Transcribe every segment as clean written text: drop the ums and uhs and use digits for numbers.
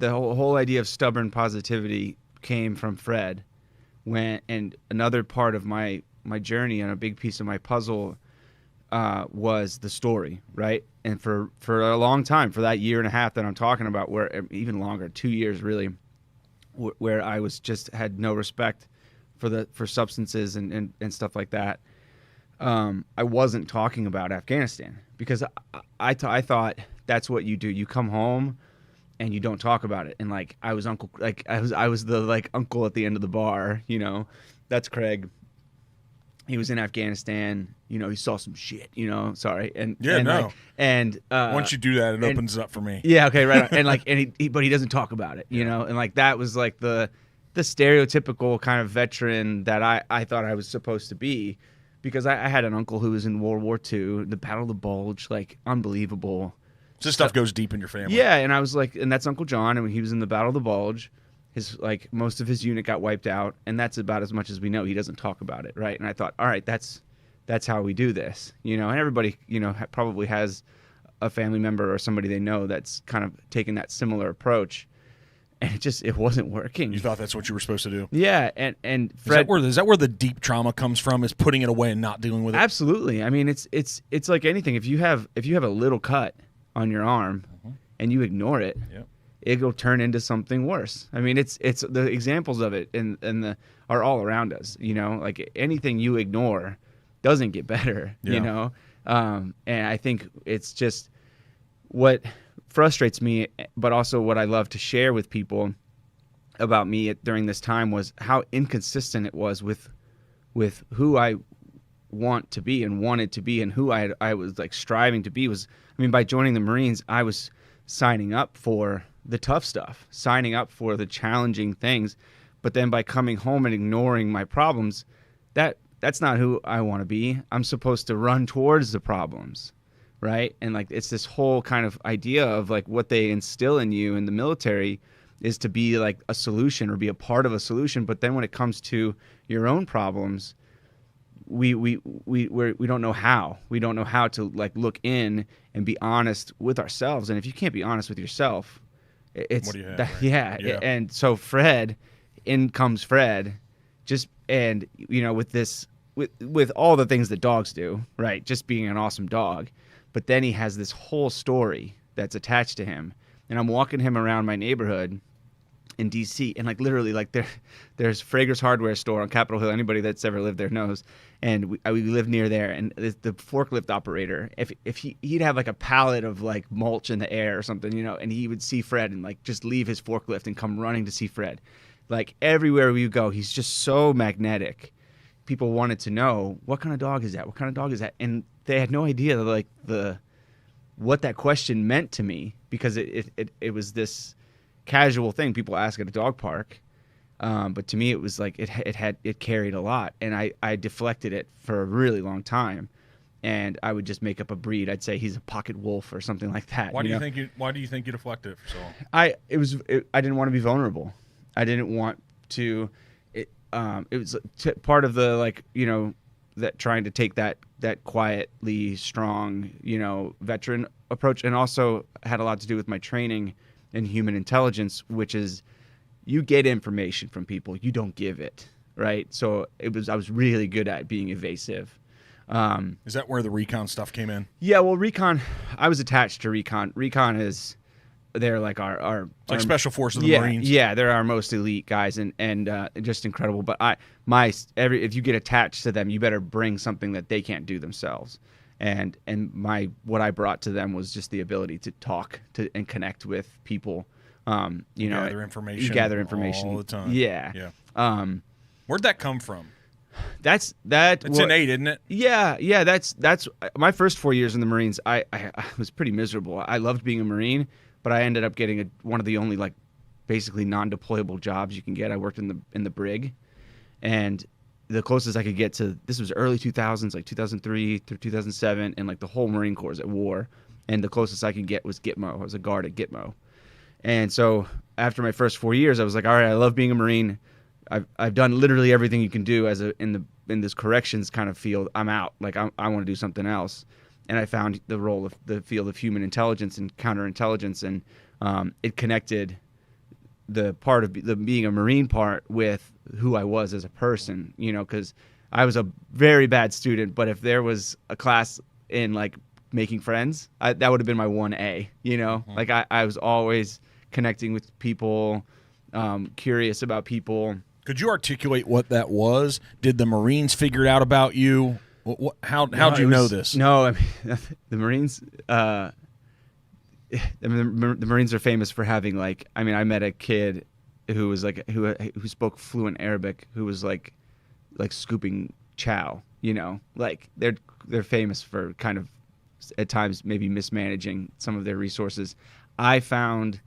the whole idea of stubborn positivity came from Fred. And another part of my journey and a big piece of my puzzle was the story, right? And for a long time, for that year and a half that I'm talking about, where even longer, 2 years really, where I was just had no respect for substances and stuff like that. I wasn't talking about Afghanistan because I thought that's what you do. You come home and you don't talk about it. And like I was the like uncle at the end of the bar, you know. That's Craig. He was in Afghanistan, you know, he saw some shit, you know, sorry. And once you do that, it opens it up for me. Yeah, okay, right. And like but he doesn't talk about it, you know. And like that was like the stereotypical kind of veteran that I thought I was supposed to be, because I had an uncle who was in World War II, the Battle of the Bulge, like unbelievable. This stuff goes deep in your family. Yeah, and I was like, and that's Uncle John, and when he was in the Battle of the Bulge, his like most of his unit got wiped out, and that's about as much as we know. He doesn't talk about it, right? And I thought, all right, that's how we do this, you know. And everybody, you know, probably has a family member or somebody they know that's kind of taking that similar approach, and it wasn't working. You thought that's what you were supposed to do? Yeah, and Fred, is that where the deep trauma comes from? Is putting it away and not dealing with it? Absolutely. I mean, it's like anything. If you have a little cut on your arm and you ignore it. Yep. It'll turn into something worse. I mean, it's the examples of it are all around us. You know, like anything you ignore doesn't get better. Yeah. You know, and I think it's just what frustrates me, but also what I love to share with people about me during this time was how inconsistent it was with who I want to be and wanted to be, and who I was like striving to be. By joining the Marines, I was signing up for the tough stuff, signing up for the challenging things, but then by coming home and ignoring my problems, that's not who I want to be. I'm supposed to run towards the problems, right? And like it's this whole kind of idea of like what they instill in you in the military is to be like a solution or be a part of a solution, but then when it comes to your own problems, we don't know how. We don't know how to like look in and be honest with ourselves. And if you can't be honest with yourself, it's what do you have, that, right? Yeah. And so in comes Fred, just, and you know, with all the things that dogs do, right? Just being an awesome dog, but then he has this whole story that's attached to him. And I'm walking him around my neighborhood in DC, and like literally, like there's Frager's hardware store on Capitol Hill. Anybody that's ever lived there knows. And we live near there, and the forklift operator, if he'd have like a pallet of like mulch in the air or something, you know, and he would see Fred and like just leave his forklift and come running to see Fred. Like everywhere we go, he's just so magnetic. People wanted to know, what kind of dog is that? What kind of dog is that? And they had no idea like what that question meant to me, because it was this casual thing people ask at a dog park. But to me, it was like it carried a lot, and I deflected it for a really long time, and I would just make up a breed. I'd say he's a pocket wolf or something like that. Why do you think you deflected it for so long? I didn't want to be vulnerable. I didn't want to. It was part of the, like, you know, that trying to take that quietly strong, you know, veteran approach, and also had a lot to do with my training in human intelligence, which is, you get information from people, you don't give it, right? So I was really good at being evasive. Is that where the recon stuff came in? Yeah, well, recon, I was attached to recon. Recon is, they're like our special force of the Marines. Yeah, they're our most elite guys, and just incredible. But if you get attached to them, you better bring something that they can't do themselves. And what I brought to them was just the ability to talk and connect with people. You know, gather information all the time. Yeah. Where'd that come from? It's innate, isn't it? Yeah. That's my first 4 years in the Marines. I was pretty miserable. I loved being a Marine, but I ended up getting one of the only like basically non-deployable jobs you can get. I worked in the brig, and the closest I could get to, this was early 2000s, like 2003 through 2007, and like the whole Marine Corps was at war, and the closest I could get was Gitmo. I was a guard at Gitmo. And so after my first 4 years, I was like, all right, I love being a Marine. I've done literally everything you can do in this corrections kind of field. I'm out. Like I want to do something else. And I found the field of human intelligence and counterintelligence, and it connected the part of the being a Marine part with who I was as a person, you know, because I was a very bad student, but if there was a class in like making friends, that would have been my 1A, you know, like I was always connecting with people, curious about people. Could you articulate what that was? Did the Marines figure it out about you? How'd you know this? No, I mean, the Marines, the Marines are famous for having like, I mean, I met a kid who was like, who spoke fluent Arabic, who was like scooping chow, you know, like they're famous for kind of at times maybe mismanaging some of their resources. I found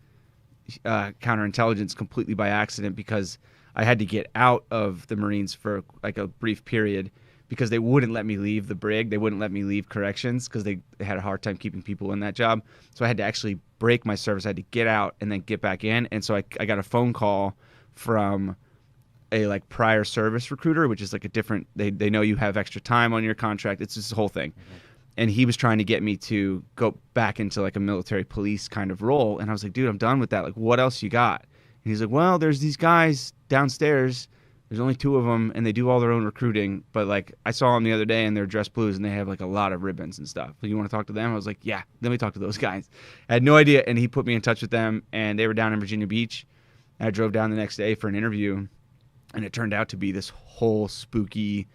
counterintelligence completely by accident because I had to get out of the Marines for like a brief period because they wouldn't let me leave the brig. They wouldn't let me leave corrections because they had a hard time keeping people in that job. So I had to actually break my service. I had to get out and then get back in. And so I got a phone call from a like prior service recruiter, which is like a different, they know you have extra time on your contract. It's just the whole thing. Mm-hmm. And he was trying to get me to go back into like a military police kind of role. And I was like, dude, I'm done with that. Like, what else you got? And he's like, well, there's these guys downstairs. There's only 2 of them, and they do all their own recruiting. But like, I saw them the other day, and they're dressed blues, and they have like a lot of ribbons and stuff. Like, you want to talk to them? I was like, yeah, let me talk to those guys. I had no idea, and he put me in touch with them, and they were down in Virginia Beach. And I drove down the next day for an interview, and it turned out to be this whole spooky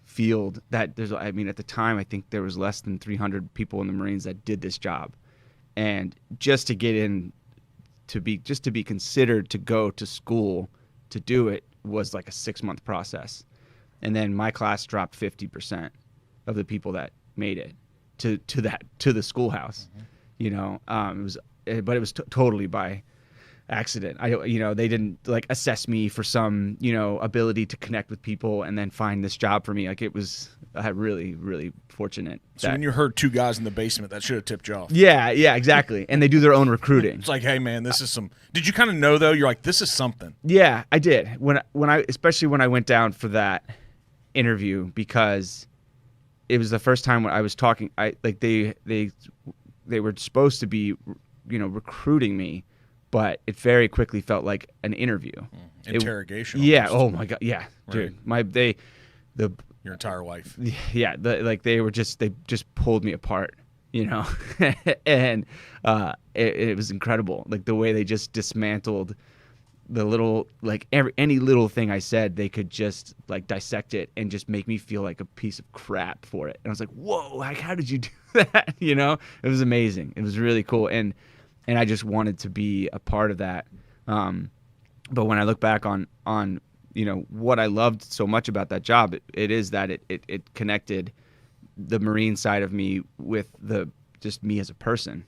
field that there's, I mean, at the time, I think there was less than 300 people in the Marines that did this job. And just to get in, to be considered to go to school to do it was like a 6-month process. And then my class dropped 50% of the people that made it to the schoolhouse. Mm-hmm. You know, but it was totally by accident. They didn't like assess me for some, ability to connect with people and then find this job for me. Like, it was really, really fortunate. So when you heard 2 guys in the basement, that should have tipped you off. Yeah, exactly. And they do their own recruiting. It's like, hey man, this is some. Did you kind of know though? You're like, this is something. Yeah, I did. Especially when I went down for that interview, because it was the first time when I was talking. They were supposed to be, recruiting me. But it very quickly felt like an interview. Interrogation. Yeah. Oh my God. Yeah, dude. Right. Your entire life. Yeah. They just pulled me apart, and it was incredible. Like the way they just dismantled the little, like any little thing I said, they could just like dissect it and just make me feel like a piece of crap for it. And I was like, whoa, like how did you do that? It was amazing. It was really cool. And I just wanted to be a part of that. But when I look back on what I loved so much about that job, it is that it connected the Marine side of me with just me as a person.